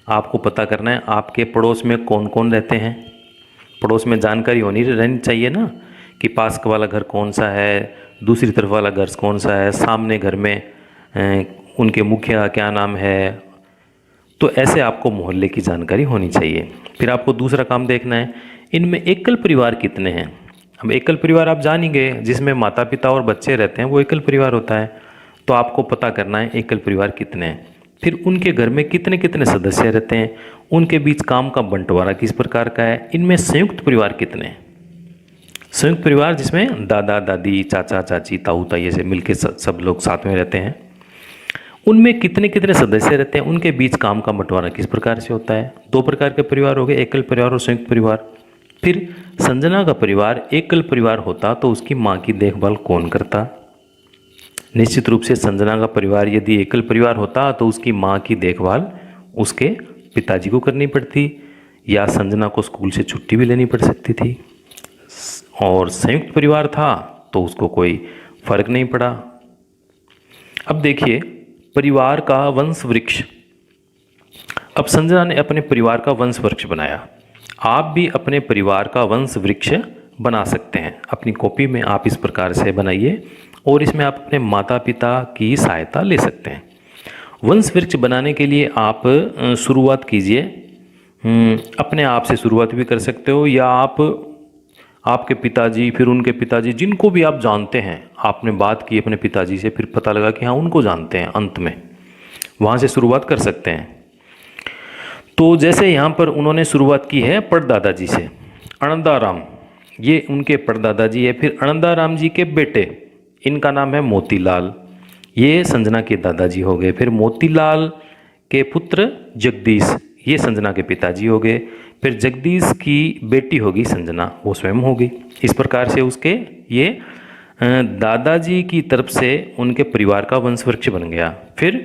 आपको पता करना है आपके पड़ोस में कौन कौन रहते हैं। पड़ोस में जानकारी होनी रहनी चाहिए ना, कि पास वाला घर कौन सा है, दूसरी तरफ वाला घर कौन सा है, सामने घर में उनके मुखिया क्या नाम है। तो ऐसे आपको मोहल्ले की जानकारी होनी चाहिए। फिर आपको दूसरा काम देखना है, इनमें एकल परिवार कितने हैं। अब एकल परिवार आप जान ही गए, जिसमें माता पिता और बच्चे रहते हैं वो एकल परिवार होता है। तो आपको पता करना है एकल परिवार कितने हैं। फिर उनके घर में कितने कितने सदस्य रहते हैं, उनके बीच काम का बंटवारा किस प्रकार का है। इनमें संयुक्त परिवार कितने हैं। संयुक्त परिवार जिसमें दादा दादी चाचा चाची ताऊ ताई से मिलकर सब लोग साथ में रहते हैं, उनमें कितने कितने सदस्य रहते हैं, उनके बीच काम का बंटवारा किस प्रकार से होता है। दो प्रकार के परिवार हो गए, एकल परिवार और संयुक्त परिवार। फिर संजना का परिवार एकल परिवार होता तो उसकी माँ की देखभाल कौन करता। निश्चित रूप से संजना का परिवार यदि एकल परिवार होता तो उसकी माँ की देखभाल उसके पिताजी को करनी पड़ती, या संजना को स्कूल से छुट्टी भी लेनी पड़ सकती थी। और संयुक्त परिवार था तो उसको कोई फर्क नहीं पड़ा। अब देखिए परिवार का वंश वृक्ष। अब संजना ने अपने परिवार का वंश वृक्ष बनाया। आप भी अपने परिवार का वंश वृक्ष बना सकते हैं। अपनी कॉपी में आप इस प्रकार से बनाइए और इसमें आप अपने माता पिता की सहायता ले सकते हैं। वंश वृक्ष बनाने के लिए आप शुरुआत कीजिए। अपने आप से शुरुआत भी कर सकते हो, या आपके पिताजी, फिर उनके पिताजी, जिनको भी आप जानते हैं, आपने बात की अपने पिताजी से, फिर पता लगा कि हाँ उनको जानते हैं, अंत में वहाँ से शुरुआत कर सकते हैं। तो जैसे यहाँ पर उन्होंने शुरुआत की है परदादाजी से, अनंदाराम, ये उनके परदादाजी है। फिर अनंदाराम जी के बेटे, इनका नाम है मोतीलाल, ये संजना के दादाजी हो गए। फिर मोतीलाल के पुत्र जगदीश, ये संजना के पिताजी हो गए। फिर जगदीश की बेटी होगी संजना, वो स्वयं होगी। इस प्रकार से उसके ये दादाजी की तरफ से उनके परिवार का वंश वृक्ष बन गया। फिर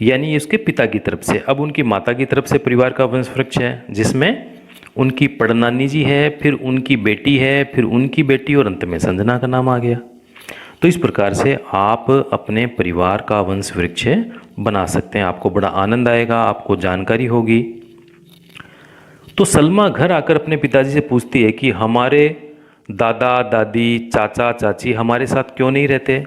यानी उसके पिता की तरफ से, अब उनकी माता की तरफ से परिवार का वंश वृक्ष है, जिसमें उनकी पड़नानी जी है, फिर उनकी बेटी है, फिर उनकी बेटी, और अंत में संजना का नाम आ गया। तो इस प्रकार से आप अपने परिवार का वंश वृक्ष बना सकते हैं। आपको बड़ा आनंद आएगा, आपको जानकारी होगी। तो सलमा घर आकर अपने पिताजी से पूछती है कि हमारे दादा दादी चाचा चाची हमारे साथ क्यों नहीं रहते।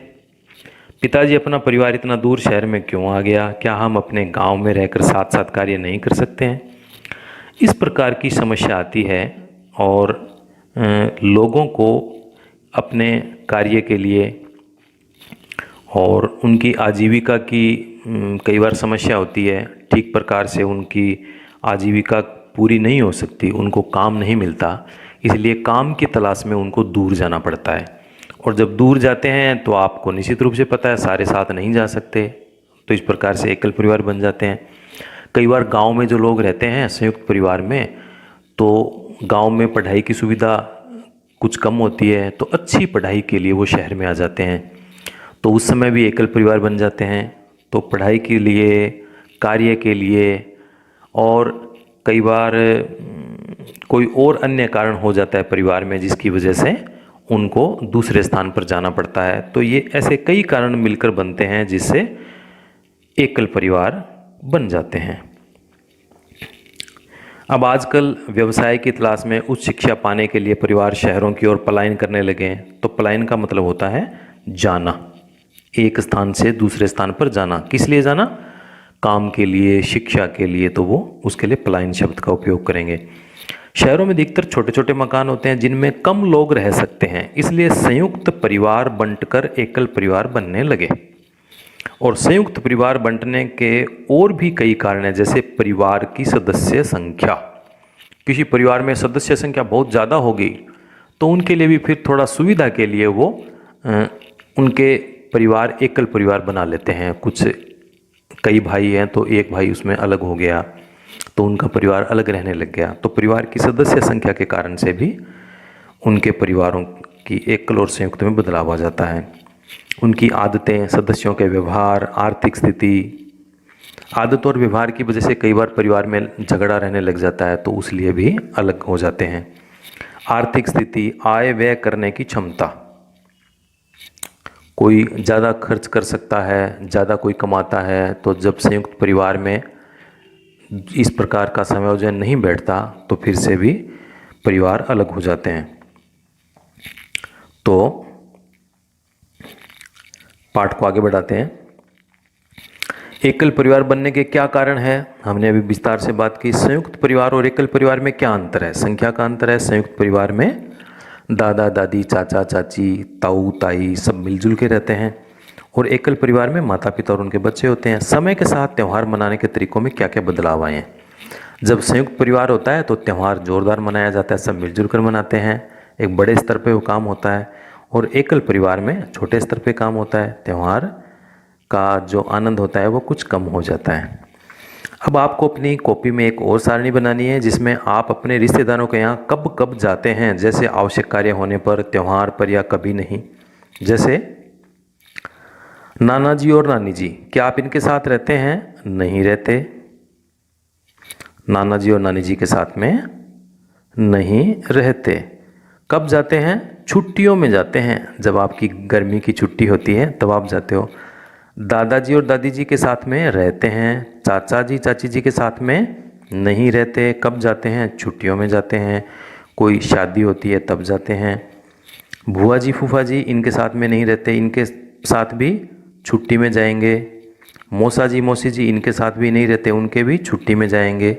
पिताजी अपना परिवार इतना दूर शहर में क्यों आ गया, क्या हम अपने गांव में रहकर साथ साथ कार्य नहीं कर सकते हैं। इस प्रकार की समस्या आती है और लोगों को अपने कार्य के लिए और उनकी आजीविका की कई बार समस्या होती है। ठीक प्रकार से उनकी आजीविका पूरी नहीं हो सकती, उनको काम नहीं मिलता, इसलिए काम की तलाश में उनको दूर जाना पड़ता है। और जब दूर जाते हैं तो आपको निश्चित रूप से पता है सारे साथ नहीं जा सकते, तो इस प्रकार से एकल परिवार बन जाते हैं। कई बार गांव में जो लोग रहते हैं संयुक्त परिवार में, तो गांव में पढ़ाई की सुविधा कुछ कम होती है, तो अच्छी पढ़ाई के लिए वो शहर में आ जाते हैं, तो उस समय भी एकल परिवार बन जाते हैं। तो पढ़ाई के लिए, कार्य के लिए, और कई बार कोई और अन्य कारण हो जाता है परिवार में जिसकी वजह से उनको दूसरे स्थान पर जाना पड़ता है। तो ये ऐसे कई कारण मिलकर बनते हैं जिससे एकल परिवार बन जाते हैं। अब आजकल व्यवसाय की तलाश में उच्च शिक्षा पाने के लिए परिवार शहरों की ओर पलायन करने लगे हैं। तो पलायन का मतलब होता है जाना, एक स्थान से दूसरे स्थान पर जाना। किस लिए जाना? काम के लिए, शिक्षा के लिए, तो वो उसके लिए पलायन शब्द का उपयोग करेंगे। शहरों में अधिकतर छोटे छोटे मकान होते हैं जिनमें कम लोग रह सकते हैं, इसलिए संयुक्त परिवार बंटकर एकल परिवार बनने लगे। और संयुक्त परिवार बंटने के और भी कई कारण हैं, जैसे परिवार की सदस्य संख्या। किसी परिवार में सदस्य संख्या बहुत ज़्यादा होगी तो उनके लिए भी फिर थोड़ा सुविधा के लिए वो उनके परिवार एकल परिवार बना लेते हैं। कुछ कई भाई हैं तो एक भाई उसमें अलग हो गया तो उनका परिवार अलग रहने लग गया। तो परिवार की सदस्य संख्या के कारण से भी उनके परिवारों की एकल और संयुक्त में बदलाव आ जाता है। उनकी आदतें, सदस्यों के व्यवहार, आर्थिक स्थिति, आदत और व्यवहार की वजह से कई बार परिवार में झगड़ा रहने लग जाता है, तो उसलिए भी अलग हो जाते हैं। आर्थिक स्थिति, आय व्यय करने की क्षमता, कोई ज़्यादा खर्च कर सकता है, ज़्यादा कोई कमाता है, तो जब संयुक्त परिवार में इस प्रकार का समायोजन नहीं बैठता तो फिर से भी परिवार अलग हो जाते हैं। तो पाठ को आगे बढ़ाते हैं। एकल परिवार बनने के क्या कारण है, हमने अभी विस्तार से बात की। संयुक्त परिवार और एकल परिवार में क्या अंतर है? संख्या का अंतर है। संयुक्त परिवार में दादा दादी, चाचा चाची, ताऊ ताई सब मिलजुल के रहते हैं, और एकल परिवार में माता पिता और उनके बच्चे होते हैं। समय के साथ त्यौहार मनाने के तरीकों में क्या क्या बदलाव आए हैं? जब संयुक्त परिवार होता है तो त्यौहार जोरदार मनाया जाता है, सब मिलजुल कर मनाते हैं, एक बड़े स्तर पे वो काम होता है। और एकल परिवार में छोटे स्तर पे काम होता है, त्यौहार का जो आनंद होता है वो कुछ कम हो जाता है। अब आपको अपनी कॉपी में एक और सारणी बनानी है जिसमें आप अपने रिश्तेदारों के यहाँ कब कब जाते हैं, जैसे आवश्यक कार्य होने पर, त्यौहार पर, या कभी नहीं। जैसे नाना जी और नानी जी, क्या आप इनके साथ रहते हैं? नहीं रहते। नाना जी और नानी जी के साथ में नहीं रहते। कब जाते हैं? छुट्टियों में जाते हैं, जब आपकी गर्मी की छुट्टी होती है तब आप जाते हो। दादाजी और दादी जी के साथ में रहते हैं, चाचा जी चाची जी के साथ में नहीं रहते। कब जाते हैं? छुट्टियों में जाते हैं, कोई शादी होती है तब जाते हैं। बुआ जी फूफा जी इनके साथ में नहीं रहते, इनके साथ भी छुट्टी में जाएंगे। मौसा जी मौसी जी इनके साथ भी नहीं रहते, उनके भी छुट्टी में जाएंगे।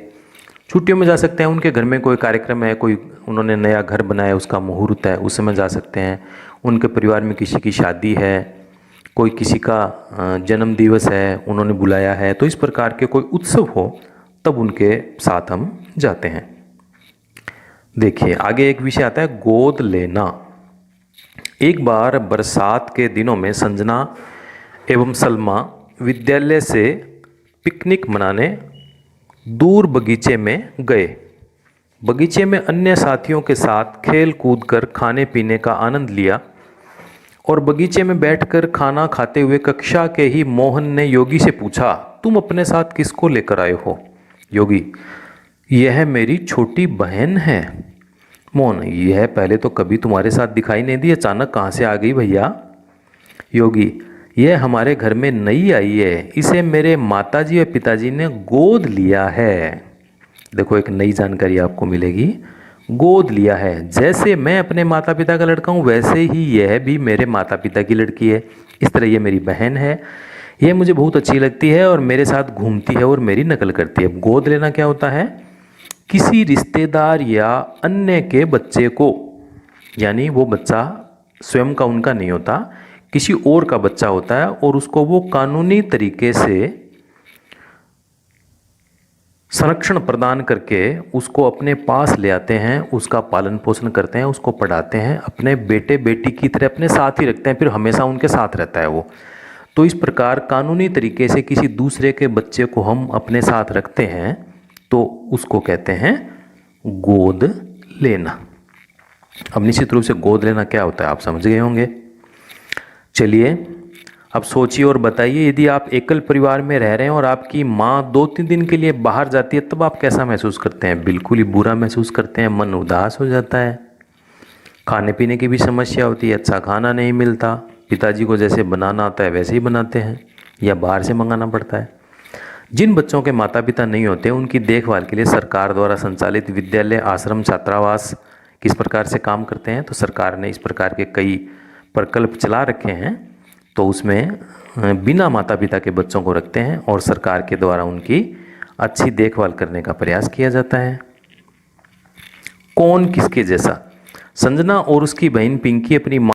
छुट्टियों में जा सकते हैं, उनके घर में कोई कार्यक्रम है, कोई उन्होंने नया घर बनाया उसका मुहूर्त है, उस समय जा सकते हैं। उनके परिवार में किसी की शादी है, कोई किसी का जन्म दिवस है, उन्होंने बुलाया है, तो इस प्रकार के कोई उत्सव हो तब उनके साथ हम जाते हैं। देखिए आगे एक विषय आता है गोद लेना। एक बार बरसात के दिनों में संजना एवं सलमा विद्यालय से पिकनिक मनाने दूर बगीचे में गए। बगीचे में अन्य साथियों के साथ खेल कूद कर खाने पीने का आनंद लिया, और बगीचे में बैठकर खाना खाते हुए कक्षा के ही मोहन ने योगी से पूछा, तुम अपने साथ किसको लेकर आए हो? योगी, यह मेरी छोटी बहन है। मोहन, यह पहले तो कभी तुम्हारे साथ दिखाई नहीं दी, अचानक कहाँ से आ गई भैया? योगी, यह हमारे घर में नई आई है, इसे मेरे माताजी और पिताजी ने गोद लिया है। देखो एक नई जानकारी आपको मिलेगी, गोद लिया है। जैसे मैं अपने माता पिता का लड़का हूँ वैसे ही यह भी मेरे माता पिता की लड़की है। इस तरह ये मेरी बहन है, यह मुझे बहुत अच्छी लगती है और मेरे साथ घूमती है और मेरी नकल करती है। गोद लेना क्या होता है? किसी रिश्तेदार या अन्य के बच्चे को, यानी वो बच्चा स्वयं का उनका नहीं होता, किसी और का बच्चा होता है, और उसको वो कानूनी तरीके से संरक्षण प्रदान करके उसको अपने पास ले आते हैं, उसका पालन पोषण करते हैं, उसको पढ़ाते हैं, अपने बेटे बेटी की तरह अपने साथ ही रखते हैं, फिर हमेशा उनके साथ रहता है वो। तो इस प्रकार कानूनी तरीके से किसी दूसरे के बच्चे को हम अपने साथ रखते हैं तो उसको कहते हैं गोद लेना। अब निश्चित रूप से गोद लेना क्या होता है आप समझ गए होंगे। चलिए अब सोचिए और बताइए, यदि आप एकल परिवार में रह रहे हैं और आपकी माँ 2-3 दिन के लिए बाहर जाती है तब आप कैसा महसूस करते हैं? बिल्कुल ही बुरा महसूस करते हैं, मन उदास हो जाता है, खाने पीने की भी समस्या होती है, अच्छा खाना नहीं मिलता, पिताजी को जैसे बनाना आता है वैसे ही बनाते हैं या बाहर से मंगाना पड़ता है। जिन बच्चों के माता पिता नहीं होते उनकी देखभाल के लिए सरकार द्वारा संचालित विद्यालय, आश्रम, छात्रावास किस प्रकार से काम करते हैं? तो सरकार ने इस प्रकार के कई प्रकल्प चला रखे हैं, तो उसमें बिना माता पिता के बच्चों को रखते हैं और सरकार के द्वारा उनकी अच्छी देखभाल करने का प्रयास किया जाता है। कौन किसके जैसा? संजना और उसकी बहन पिंकी अपनी